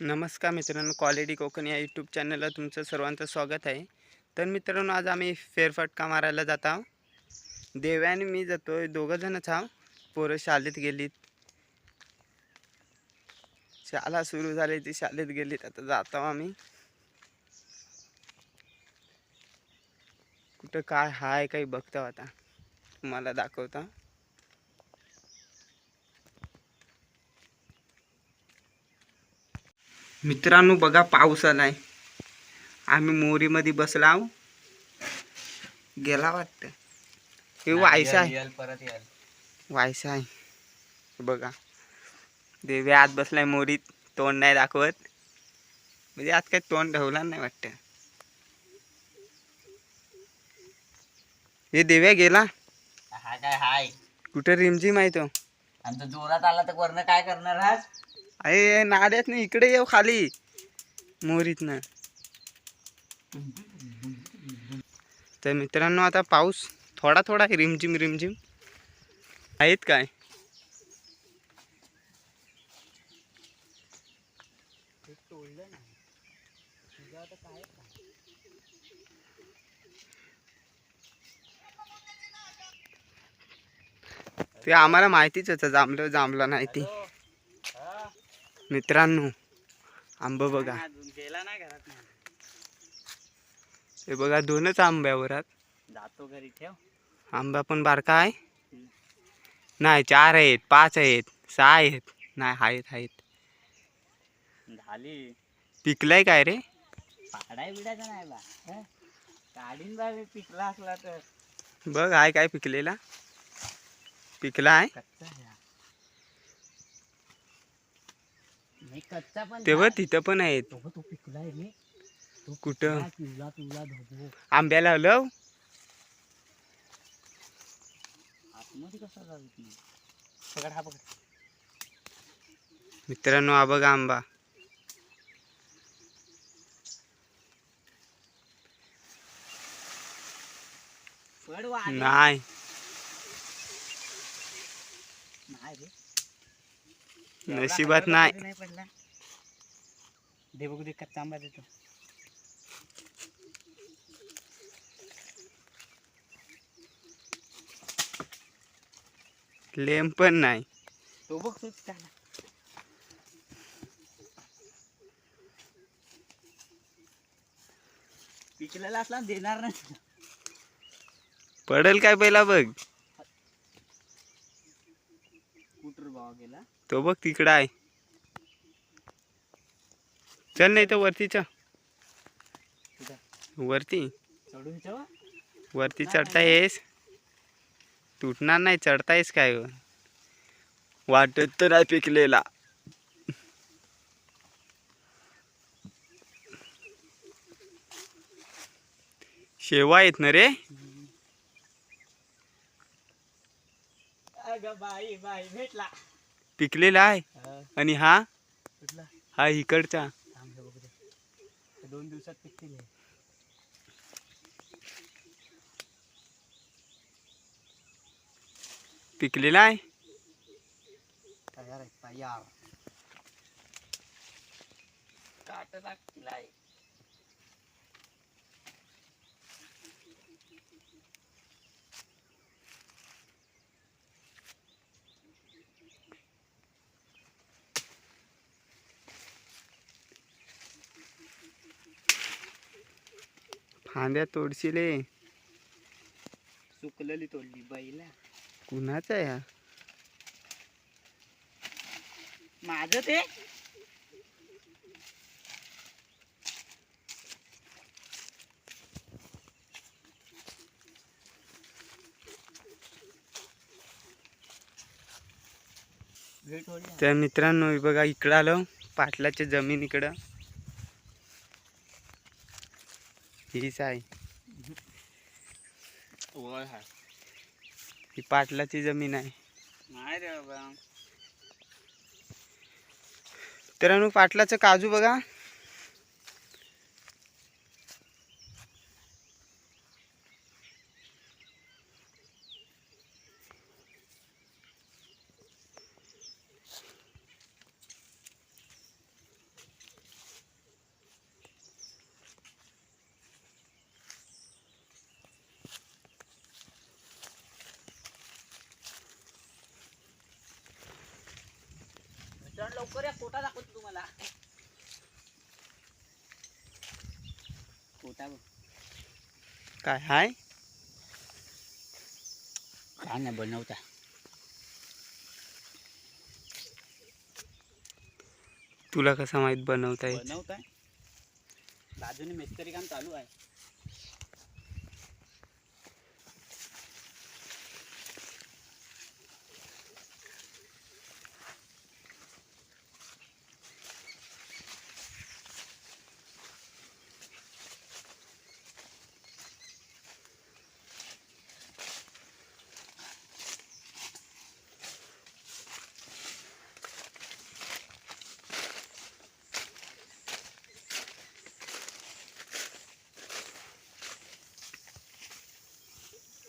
नमस्कार मित्रांनो, क्वालिटी कोकण या यूट्यूब चॅनलला तुमचं सर्वांचं स्वागत आहे. तर मित्रांनो, आज आम्ही फेरफटका मारायला जात आहोत. देव्या आणि मी जातोय, दोघं जणच आहोत. पोरं शाळेत गेलीत, शाळा सुरू झाली, ती शाळेत गेलीत. आता जातो आम्ही. कुठं काय हाय काही बघतो, आता तुम्हाला दाखवतो. मित्रांनो बघा, पाऊस आलाय. आम्ही मोरीमध्ये बसला आहोत. गेला वाटतं, हे वायसा आहे, परत याल वायसा आहे बघा. देव्या आत बसलाय मोरीत, तोंड नाही दाखवत. म्हणजे आज काही तोंड ढवला नाही वाटतं. हे देव्या गेला हा काय हाय. कुठं, रिमझिम आहे तो. आणि तो जोरात आला तर वरनं काय करणार आज? अरे नाड्यात नाही, इकडे येऊ खाली मोरीतनं. तर मित्रांनो, आता पाऊस थोडा थोडा रिमझिम रिमझिम आहेत काय. ते आम्हाला माहितीच होतं, जांभलं जांभलं नाही ती. मित्रांनो, आंब बघा, गेला नाही घरात. हे बघा, दोनच आंब्यावर जातो घरी, ठेव. आंबा पण बारका आहे. नाही, 4 आहेत, 5 आहेत, 6 आहेत. नाही, आहेत. झाली. पिकलाय काय रे? पाडाय बिडायचा नाही बा. काढीन बा, पिकला असला तर. बघ, आहे काय पिकलेला, पिकला आहे. कच्चा नाही, कच्चा पण तेव्हा तिथं पण आहेत. तो पिकलाय रे. कुठं? पिवला धबो आंब्याला हलव. आतमध्ये कसा जात नाही. पकड, हा पकड. मित्रांनो, हा बघा आंबा. नाही रे, नशिबात नाही. पडला. दे बघू, दे कच्चा आंबा देतो. लेम पण नाही. तो बघ, तूच त्याला पिकलेला असला देणार नाही. पडेल काय पहिला बघ. कुठर भावा गेला तो बघ, तिकडं आहे. चल, नाही तर वरती चल. वरती चढून ठेव. वरती चढता येस, तुटणार नाही. चढतायस काय वाटत तर नाही पिकलेला. शेवा आहेत ना रे. बाई भेटला. पिकलेला आहे. आणि हा कुठला? हा इकडचा. 2 दिवसात पिकतील. पिकलेला आहे. तयार आहे, तयार. काट लागलाय. फांद्या तोडशिले. सुकलेली तोडली बाईला. कुणाचा आहे हा? माझं ते. तर मित्रांनो, हे बघा, इकडं आलो पाटलाच्या जमीन. इकडं हीच आहे, ही पाटलाची जमीन आहे. नाही रे बाबा. मित्रांनो, पाटलाचं काजू बघा. लवकर या, कोटा दाखवतो तुम्हाला. कोटा बघ. काय हाय? काय नाही बनवता. तुला कसं माहित बनवता येत? बनवताय बाजूने मिस्त्री काम चालू आहे.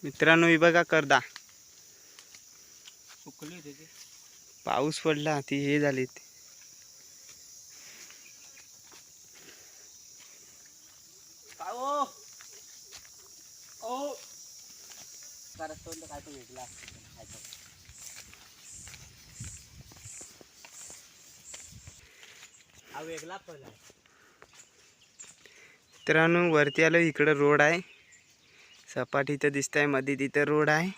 मित्रांनो ही बघा करदा. सुकली होती ती. पाऊस पडला ती हे झाली. काय ओ ओ करत तो काय तो वेगळा असतो. हा वेगळा फळ आहे. मित्रांनो वरती आलो, इकडं रोड आहे. सपाटी इथं दिसतंय, मध्ये तिथं रोड आहे.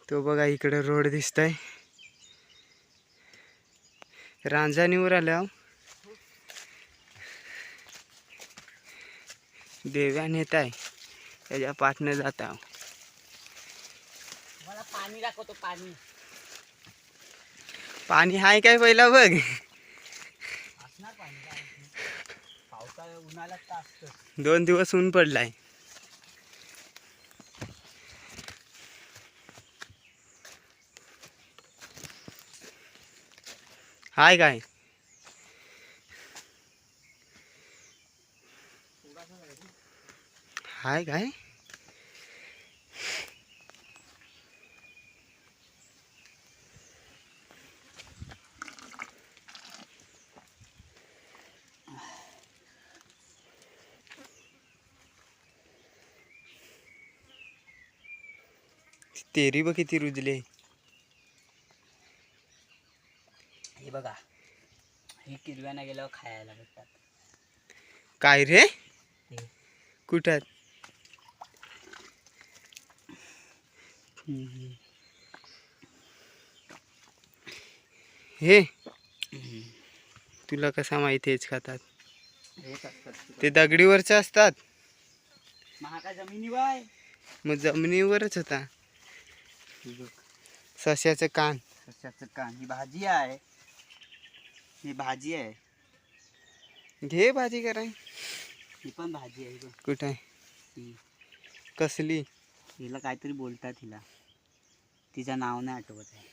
तो बघा इकडं रोड दिसतंय. रांजणीवर आलो. देव्या नेत आहे, त्याच्या पाठनं जात आहो. मला पाणी दाखवतो. पाणी पाणी हाय काय पहिला बघ. असणार पाणी. पावसाळ्या उन्हाळ्यात तर असतं. 2 दिवस ऊन पडलाय. हाय काय? हाय काय? तेरी बघ किती रुजले. हे बघा, ही किरव्यानं गेल्यावर खायला भेटतात. काय रे? ते कुठं? हे तुला कसा माहिती हेच खातात? हेच असतात. ते दगडीवरचे असतात. महाका जमिनी बाय. मग जमिनीवरच होता. ही बघ, सश्याचं कान. सश्याचं कान. ही भाजी आहे. ही भाजी आहे. घे भाजी कराय. ही पण भाजी आहे. बघ कुठं आहे? ही. कसली? हिला काहीतरी बोलतात. हिला तिचं नाव नाही आठवत आहे.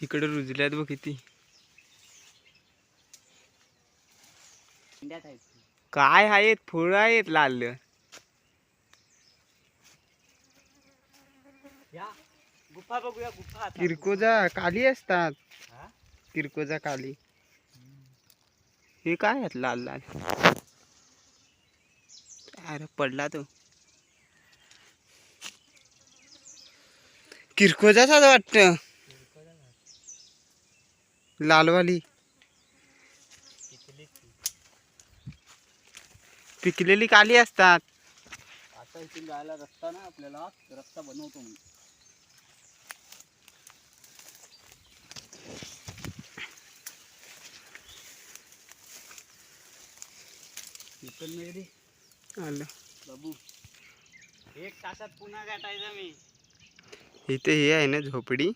इकडे रुजल्यात बघ किती. इंड्यात आहेत. काय आहेत? फळं आहेत लाल. या गुफा बघूया. गुफा आता. किरकोजा काली असतात. हा? किरकोजा काली. हे काय आहेत लाल लाल? अरे पडला तो. किरकोजाच वाटतं. लालवाली. पिकलेली काली असतात. आता इथून जायला रस्ता ना, आपल्याला रस्ता बनवतो मी. इथून मेरी आलं. बाबू 1 तासात पुन्हा गाठायचा मी. इथे हे आहे ना झोपडी.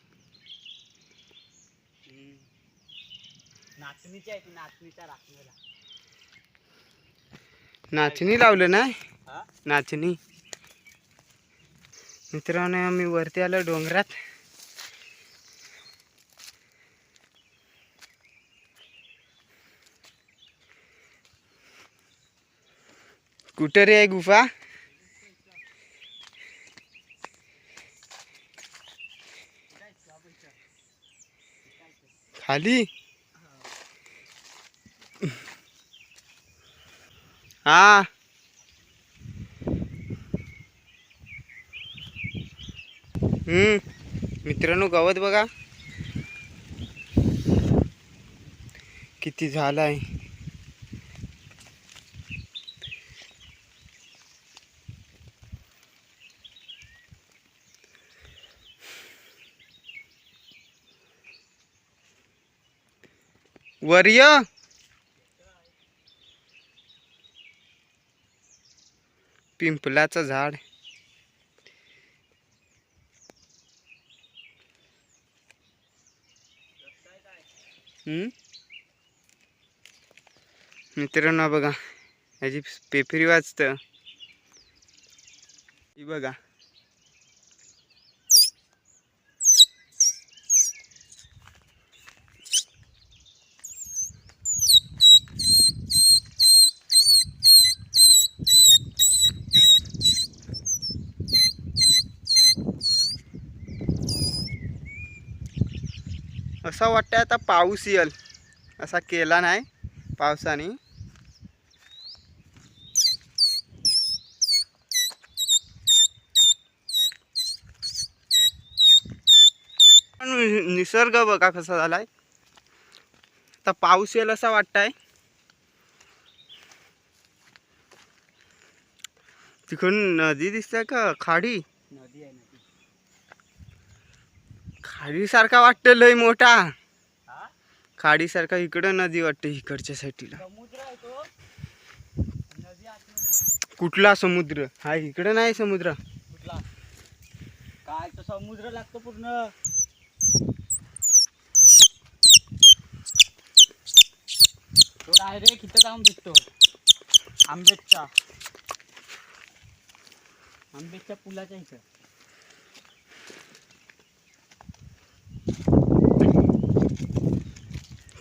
नाचणीची आहे ती. नाचणीच्या राखणीला. नाचणी लावलं ना. हा? नाचणी. मित्रांनो आम्ही वरती आलो डोंगरात. कुठं रे आहे गुफा? खाली. हा मित्रांनो गवत बघा किती झालं आहे. वर्य पिंपलाचं झाड. मित्रांनो बघा याची पेपरी वाजतं ही बघा. असं वाटतं आता पाऊस येईल, असा केला नाही पावसाने. निसर्ग बघा कसा झालाय. आता पाऊस येईल असं वाटतंय. तिकडून नदी दिसते का खाडी? नदी आहे नदी. खाडी सारखा वाटतं लय मोठा. हा खाडी सारखा इकडं नदी वाटते इकडच्या साईडला. समुद्र आहे तो. नदी आतमध्ये. कुठला समुद्र? हा इकडं नाही समुद्र. कुठला? काय तो समुद्र लागतो पूर्ण. तो डायरेक्ट इथं जाऊन भेटतो. आंबेडच्या पुलाच्या इथं.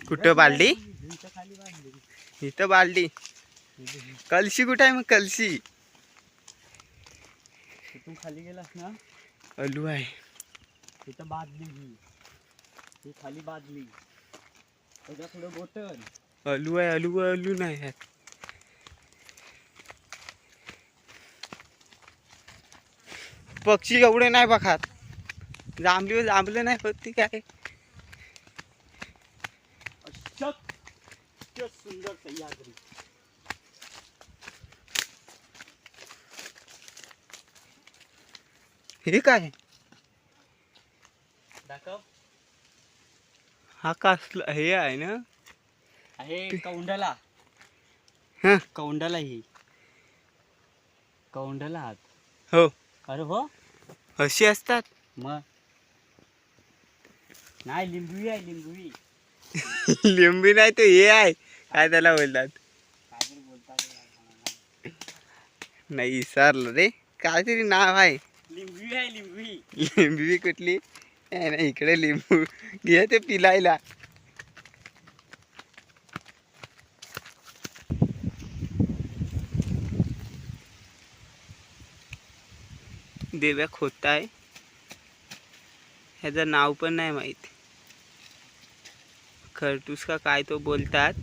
कुठं बालडी? इथं खाली बांधली. इथं बालडी. कलशी कुठं आहे मग कलशी? तिथून खाली गेलास ना अलू आहे. तिथं बादली ही खाली बादली. त्याच्या पुढे बोटन. अलू आहे. अलू नाही आहे. पक्षी एवढे नाही बघात. जांभले नाही होती काय. अशक्य सुंदर सह्याद्री. हे काय? दाखव. हा कसला हे आहे ना? आहे कौंडला. हा कौंडला ही कौंडला हात. हो. अरे हो अशी असतात. मग नाही लिंबवी आहे लिंबवी. लिंबी नाही तो हे आहे काय त्याला बोलतात. काहीतरी बोलतात. नाही विसरलं रे. काहीतरी नाव आहे. लिंबवी आहे लिंबवी. लिंबी कुठली? नाही इकडे लिंबू घे ते पिलायला. देव्या खोताय. ह्याचं नाव पण नाही माहिती. खरटूस का काय तो बोलतात.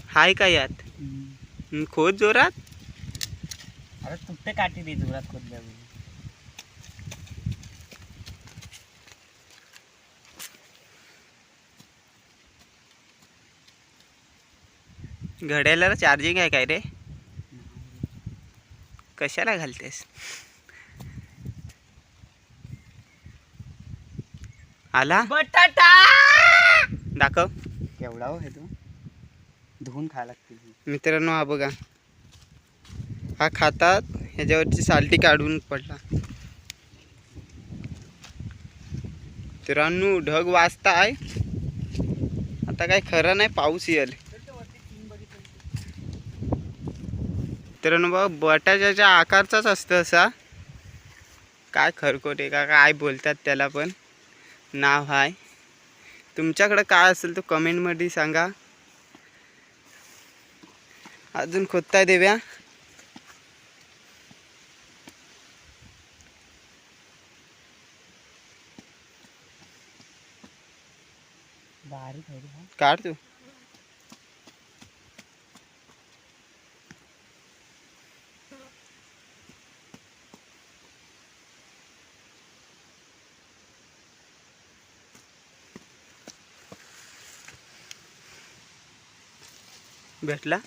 हाय का यात? खोद जोरात. अरे तुटते काठी दे जोरात खोदल्या. घड्याला चार्जिंग आहे काय रे? कशाला घालतेस? आला बटाटा दाखव. केवढा हो हे तू धुवून खायला लागते. मित्रांनो हा बघा. हा खातात. ह्याच्यावरची सालटी काढून पडला. मित्रांनो ढग वाजताय. आता काय खरं नाही पाऊस येईल. मित्रांनो बघा बटाट्याच्या आकारचाच असतं असा. काय खरकोटे का काय बोलतात त्याला पण नाव आहे. तुमच्याकडे काय असेल तो कमेंटमध्ये सांगा. अजून खोदताय देव्या? बारीक आहे रे. काढ तू. भेटला.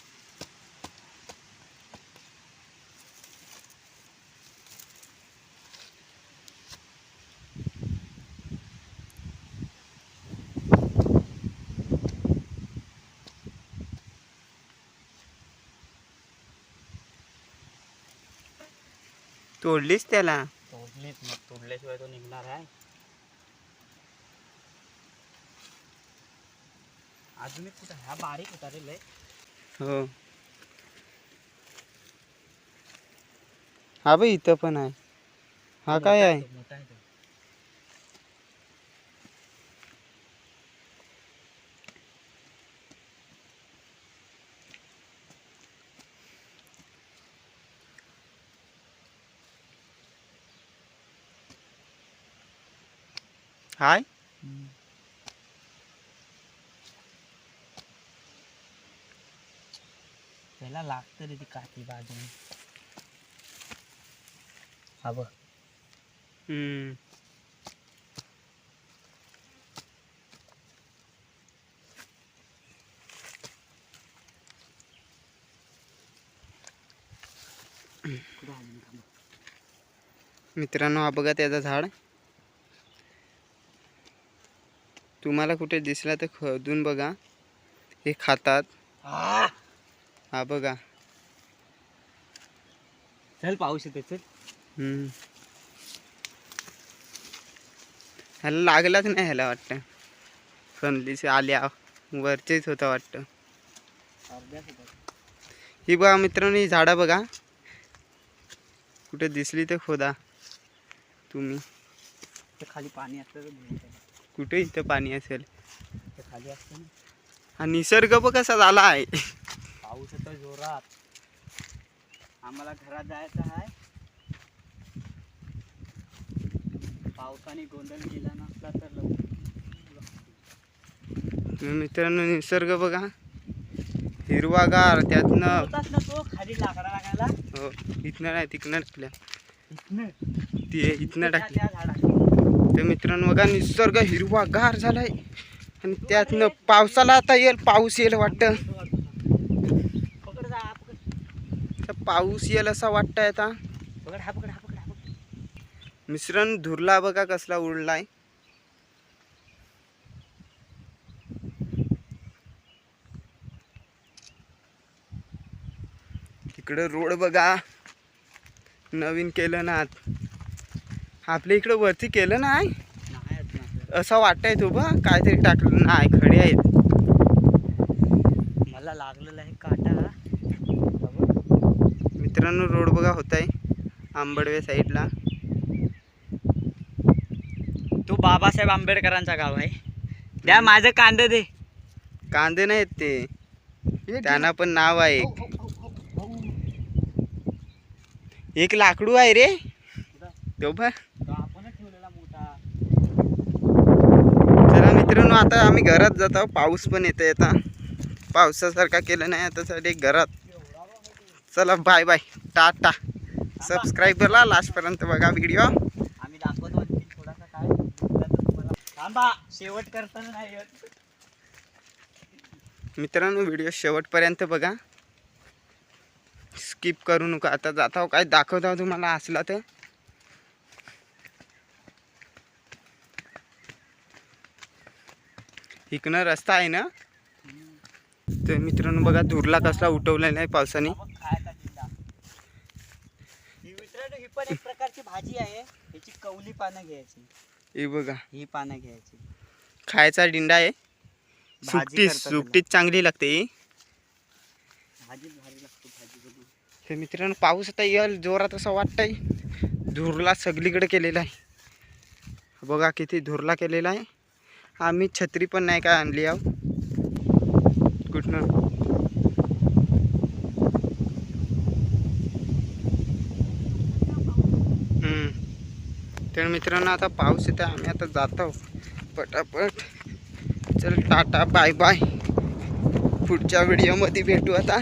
तोडलीस त्याला. तोडलीच, मग तोडल्याशिवाय तो निघणार आहे. अजून एक कुठं हा बारीक होता रे लय. हो. हा बाई इथं पण आहे. हा काय आहे? मोठा आहे तो. हाय. त्याला लागतं रे ती काठी बाजून. हा बघ. हम्म. कुठं आली थांब. मित्रांनो हा बघा त्याचं झाड. तुम्हाला कुठे दिसला तर खोदून बघा. हे खातात. हा बघा. चल पाऊस येते चल. हम्म. ह्याला लागलाच नाही ह्याला वाटतं. फनलीस आल्या वरचेच होतं वाटतं. अर्ध्याच होता. ही बघा मित्रांनो ही झाडं बघा. कुठे दिसली तर खोदा तुम्ही. ते खाली पाणी असतं रे भुईमुगाला. कुठे इथं पाणी असेल. ते खाली असतं ना. हा निसर्ग बघ कसा झाला आहे. पाऊस येतो जोरात. आम्हाला घरात जायचं आहे. पावसाने गोंधळ केला नसला तर मित्रांनो निसर्ग बघा हिरवागार. त्यातनं होताच ना तो खाली लाकडा लागायला. हो इथनं नाही तिकडनं टाकल्या. इथनं ते इथनं टाकली. त्या झाडाखाली. तर मित्रांनो बघा निसर्ग हिरवागार झालाय. आणि त्यातनं पावसाला आता येईल. पाऊस येईल वाटतं. पकड जा पकड. तर पाऊस येईल असं वाटतंय आता. पकड हा पकड हा पकड हा पकड. मिश्रण धुरला बघा कसला उडलाय. इकडं रोड बघा नवीन केलं ना. आपल्या इकडं वरती केलं नाही नाही येत ना. असं वाटतंय. तो बघ काहीतरी टाकलं नाही. खडे आहेत. मला लागलेला आहे काटा. मित्रांनो रोड बघा होत आहे आंबडवे साईडला. तो बाबासाहेब आंबेडकरांचा गाव आहे. द्या माझं कांदे दे. कांदे नाहीत ते. त्यांना पण नाव आहे. एक लाकडू आहे रे तो बघ. आपणच ठेवलेला मोठा. चला मित्रांनो आता आम्ही घरात जात आहोत. पाऊस पण येतोय आता. पावसासारखा केलं नाही आता साठी घरात. चला बाय बाय टाटा. सबस्क्राईबरला लास्टपर्यंत बघा व्हिडिओ. आम्ही दाखवतो आणखी थोडासा काय तुम्हाला. थांबा शेवट करताना नाही येत. मित्रांनो व्हिडिओ शेवटपर्यंत बघा. स्किप करू नका. आता जात आहो काय दाखवत आहो तुम्हाला असला तर. इकडनं रस्ता आहे ना. तर मित्रांनो बघा धुरला कसला उठवलेला आहे पावसाने. खायचा जिल्हा. ही मित्रांनो ही पण एक प्रकारची भाजी आहे. ह्याची कवली पानं घ्यायची. हे बघा ही पानं घ्यायची. खायचा डिंडा आहे. सुकटी करतात सुकटीच चांगली लागते ही. भाजी भारी लागते भाजी बनवून. तर मित्रांनो पाऊस आता येईल जोरात असं वाटतंय. धुरला सगळीकडे केलेला आहे. बघा किती धुरला केलेला आहे. आम्ही छत्री पण नाही काय आणली आहो कुठनं. तर मित्रांनो आता पाऊस येते. आम्ही आता जातो पटापट. चल टाटा बाय बाय. पुढच्या व्हिडिओमध्ये भेटू आता.